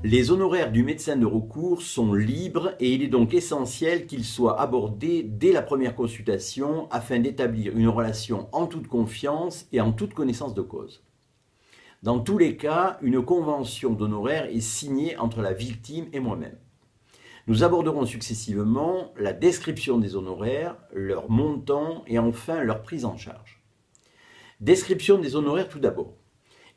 Les honoraires du médecin de recours sont libres et il est donc essentiel qu'ils soient abordés dès la première consultation afin d'établir une relation en toute confiance et en toute connaissance de cause. Dans tous les cas, une convention d'honoraires est signée entre la victime et moi-même. Nous aborderons successivement la description des honoraires, leur montant et enfin leur prise en charge. Description des honoraires tout d'abord.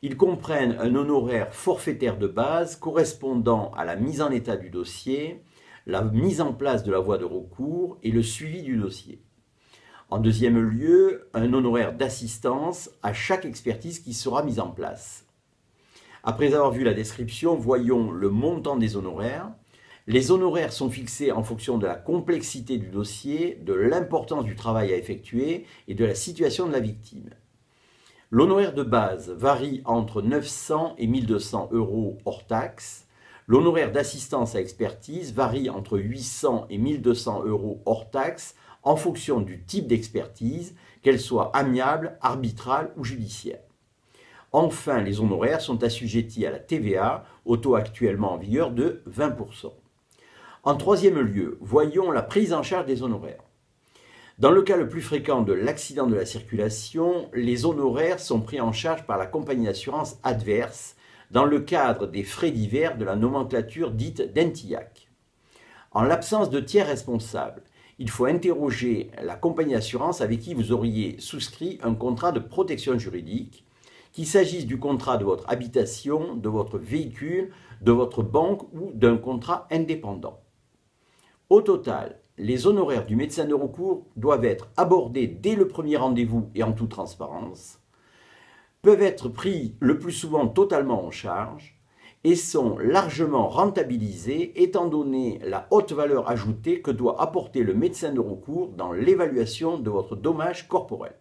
Ils comprennent un honoraire forfaitaire de base correspondant à la mise en état du dossier, la mise en place de la voie de recours et le suivi du dossier. En deuxième lieu, un honoraire d'assistance à chaque expertise qui sera mise en place. Après avoir vu la description, voyons le montant des honoraires. Les honoraires sont fixés en fonction de la complexité du dossier, de l'importance du travail à effectuer et de la situation de la victime. L'honoraire de base varie entre 900 et 1200 € hors taxe. L'honoraire d'assistance à expertise varie entre 800 et 1200 € hors taxe en fonction du type d'expertise, qu'elle soit amiable, arbitrale ou judiciaire. Enfin, les honoraires sont assujettis à la TVA, au taux actuellement en vigueur de 20%. En troisième lieu, voyons la prise en charge des honoraires. Dans le cas le plus fréquent de l'accident de la circulation, les honoraires sont pris en charge par la compagnie d'assurance adverse dans le cadre des frais divers de la nomenclature dite d'ENTIAC. En l'absence de tiers responsable, il faut interroger la compagnie d'assurance avec qui vous auriez souscrit un contrat de protection juridique, qu'il s'agisse du contrat de votre habitation, de votre véhicule, de votre banque ou d'un contrat indépendant. Au total, les honoraires du médecin de recours doivent être abordés dès le premier rendez-vous et en toute transparence, peuvent être pris le plus souvent totalement en charge et sont largement rentabilisés étant donné la haute valeur ajoutée que doit apporter le médecin de recours dans l'évaluation de votre dommage corporel.